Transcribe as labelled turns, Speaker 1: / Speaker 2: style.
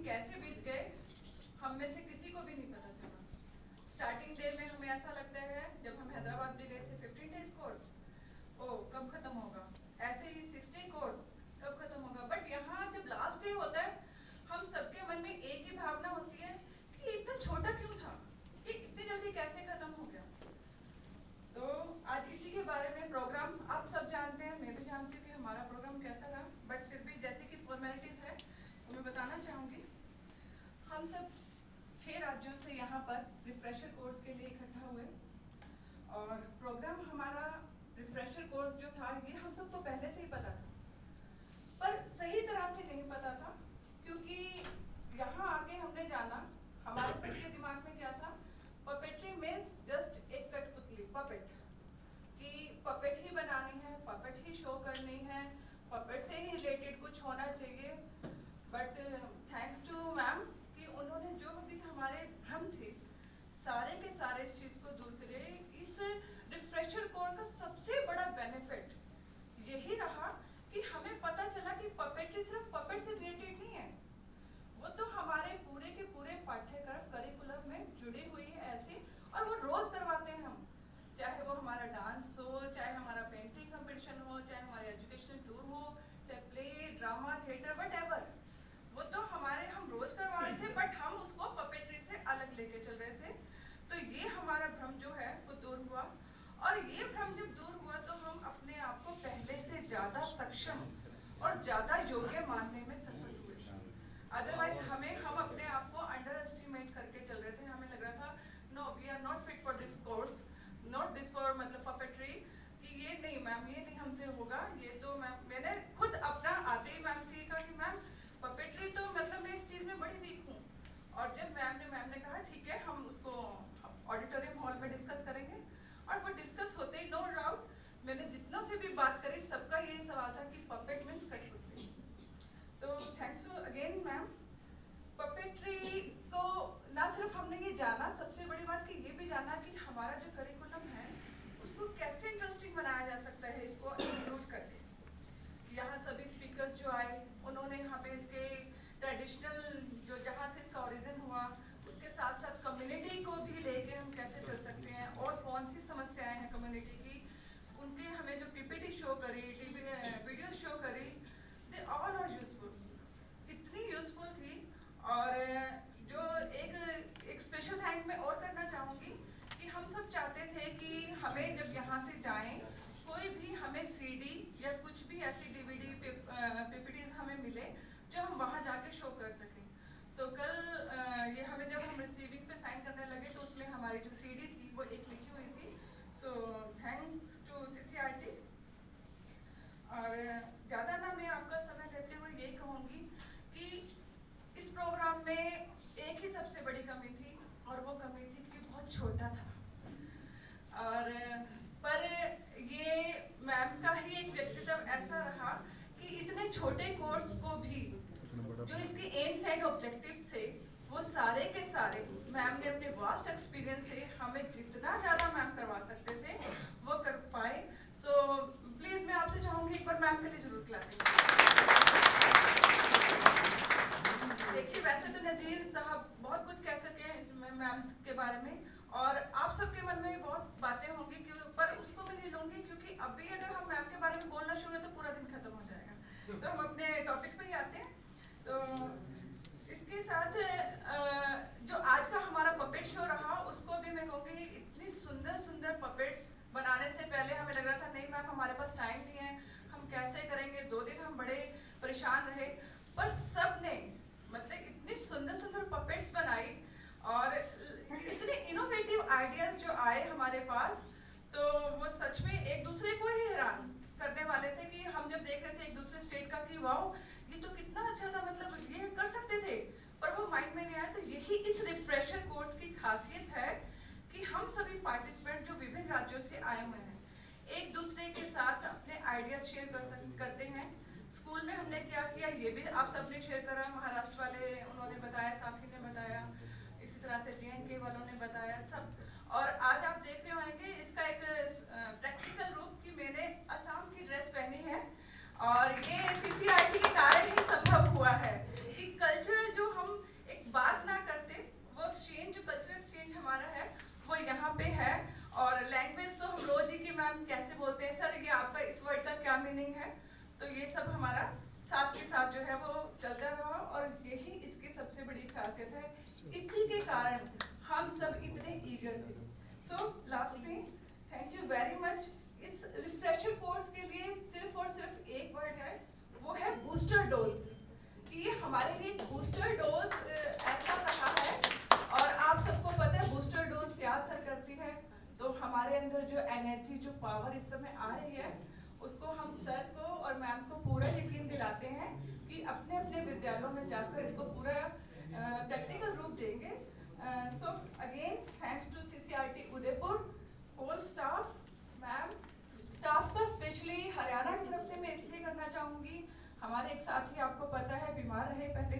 Speaker 1: कैसे बीत गए हम में से किसी को भी नहीं पता चला। स्टार्टिंग डे में हमें ऐसा लगता है, जब हम हैदराबाद भी गए थे, 15 डेज कोर्स कब खत्म होगा, ऐसे ही 60 कोर्स कब खत्म होगा। बट यहाँ जब लास्ट डे होता है, हम सबके मन में एक ही भावना होती है कि इतना छोटा क्यों था, कि इतनी जल्दी कैसे खत्म हो गया। तो आज इसी के बारे में प्रोग्राम आप सब जानते हैं, मैं भी जानती हूँ कि हमारा प्रोग्राम कैसा रहा, बट फिर भी जैसे कि फॉर्मेलिटीज है तो मैं बताना चाहूँगी। हम सब 6 राज्यों से यहाँ पर रिफ्रेशर कोर्स के लिए इकट्ठा हुए और प्रोग्राम हमारा रिफ्रेशर कोर्स जो था ये हम सबको पहले से ही पता था, पर सही तरह से नहीं पता था, क्योंकि यहाँ आके हमने जाना, हमारे सबके दिमाग में क्या था, पपेट्री मीन्स जस्ट एक कठपुतली पपेट, कि पपेट ही बनानी है, पपेट ही शो करनी है, पपेट से ही रिलेटेड कुछ होना चाहिए। बट थैंक्स टू मैम कि उन्होंने जो भी हमारे भ्रम थे सारे के सारे इस चीज़ को दूर करे। इस रिफ्रेशर कोर्स का सबसे बड़ा बेनिफिट यही रहा कि हमें पता चला कि पपेट्री सिर्फ पपेट से रिलेटेड नहीं है, वो तो हमारे पूरे के पूरे पाठ्यक्रम करिकुलम में जुड़ी हुई है ऐसे, और वो रोज करवाते हैं हम, चाहे वो हमारा डांस हो, चाहे हमारा पेंटिंग कंपटीशन हो, चाहे हमारे एजुकेशनल टूर हो, चाहे प्ले, ड्रामा, थिएटर, व्हाटएवर, वो तो हमारे हम रोज करवा रहे थे, बट हम उसको पपेट्री से अलग लेके चल रहे थे। तो ये हमारा भ्रम जो है वो दूर हुआ, और ये भ्रम जब दूर हुआ तो हम अपने आप को पहले से ज्यादा सक्षम और ज्यादा योग्य मानने में सफल हुए। अदरवाइज हम अपने आप को अंडर एस्टिमेट करके चल रहे थे, हमें लग रहा था no we are not fit for this course, not this for मतलब पपेट्री, कि ये नहीं मैम, ये नहीं हमसे होगा। ये तो मैम, मैंने खुद अपना आते ही मैम से कहा कि मैम पपेट्री तो मतलब मैं इस चीज में बड़ी वीक हूँ। और जब मैम ने कहा ठीक है हम उसको ऑडिटोरियम हॉल में डिस्कस करेंगे, और वो डिस्कस होते ही नो डाउट मैंने जितनों से भी बात करी सबका यही सवाल था कि पपेट मीन्स कठपुतली। तो thanks to again ma'am. Puppetry को ना सिर्फ हमने ये जाना, सबसे बड़ी बात कि ये भी जाना कि हमारा जो करिकुलम है उसको कैसे इंटरेस्टिंग बनाया जा सकता है, इसको इंक्लूड करके। यहाँ सभी स्पीकर्स जो आए उन्होंने हमें इसके ट्रेडिशनल जो जहाँ से इसका ओरिजिन हुआ उसके साथ साथ कम्युनिटी को भी लेके हम कैसे चल सकते हैं और कौन सी समस्याएं हैं कम्युनिटी की, उनके हमें जो पीपीटी शो करी, वीडियो शो करी, दे ऑल आर यूजफुल, इतनी यूजफुल थी। और जो एक स्पेशल थैंक मैं और करना चाहूँगी कि हम सब चाहते थे कि हमें जब यहाँ से जाएं कोई भी हमें सीडी या कुछ भी ऐसी डीवीडी पीपीटीज हमें मिले जो हम वहाँ जाके शो कर सकें। तो कल ये हमें जब हम रिसीविंग पे साइन करने लगे तो उसमें हमारी जो सीडी थी वो एक लिखी हुई थी, सो थैंक्स टू सीसीआरटी। और ज़्यादा ना मैं आपका समय लेते हुए यही कहूँगी कि इस प्रोग्राम में एक ही सबसे बड़ी कमी थी, और वो कमी थी कि बहुत छोटा था। और पर ये मैम का ही एक व्यक्तित्व ऐसा रहा कि इतने छोटे कोर्स को भी जो इसके एम्स एंड ऑब्जेक्टिव थे वो सारे के सारे मैम ने अपने वास्ट एक्सपीरियंस से हमें जितना ज़्यादा मैम करवा सकते थे वो कर पाए। तो प्लीज़ मैं आपसे चाहूँगी एक बार मैम के लिए जरूर क्लैप। देखिए वैसे तो नज़ीर साहब बहुत कुछ कह सके मैम के बारे में, और आप सबके मन में बहुत बातें होंगी क्यों, पर उसको मैं नहीं लूँगी क्योंकि अभी अगर हम मैम के बारे में बोलना शुरू तो पूरा दिन खत्म हो जाएगा। तो हम अपने टॉपिक पे ही आते हैं। तो इसके साथ जो आज का हमारा पपेट शो रहा उसको भी मैं कहूँगी, इतनी सुंदर सुंदर पपेट्स बनाने से पहले हमें लग रहा था नहीं मैम हमारे पास टाइम नहीं है, हम कैसे करेंगे, 2 दिन हम बड़े परेशान रहे, पर सब ने मतलब इतनी सुंदर सुंदर पपेट्स बनाई और इतने इनोवेटिव आइडियाज जो आए हमारे पास, तो वो सच में एक दूसरे को ही हैरान करने वाले थे कि हम जब देख रहे थे एक दूसरे स्टेट का कि वाओ ये तो कितना अच्छा था, मतलब ये कर सकते थे, पर वो माइंड में नहीं आया। तो यही इस रिफ्रेशर कोर्स की खासियत है कि हम सभी पार्टिसिपेंट जो विभिन्न राज्यों से आए हुए हैं एक दूसरे के साथ अपने आइडियाज शेयर करते हैं। स्कूल में हमने क्या किया ये भी आप सबने शेयर करा, महाराष्ट्र वाले उन्होंने बताया, साथी ने बताया, इसी तरह से JNK वालों ने बताया सब। और आज आप देख रहे होंगे इसका एक प्रैक्टिकल रूप कि मैंने असम की ड्रेस पहनी है, और ये CCRT के कारण ही संभव हुआ है कि कल्चर जो हम है वो चलता रहा, और यही इसकी सबसे बड़ी खासियत है। इसी के कारण हम सब इतने ईगर थे। सो lastly thank you very much. इस रिफ्रेशर कोर्स के लिए सिर्फ और सिर्फ एक वर्ड है, वो है बूस्टर डोज। कि ये हमारे लिए बूस्टर डोज ऐसा रहा है, और आप सबको पता है बूस्टर डोज क्या असर करती है। तो हमारे अंदर जो एनर्जी, जो पावर इस समय आ रही है, उसको हम सर को और मैम को पूरा यकीन दिलाते हैं कि अपने अपने विद्यालयों में जाकर इसको पूरा प्रैक्टिकल रूप देंगे। So again thanks to CCRT Udaipur, whole staff, ma'am, staff का स्पेशली हरियाणा की तरफ से मैं इसलिए करना चाहूँगी, हमारे एक साथी आपको पता है बीमार रहे पहले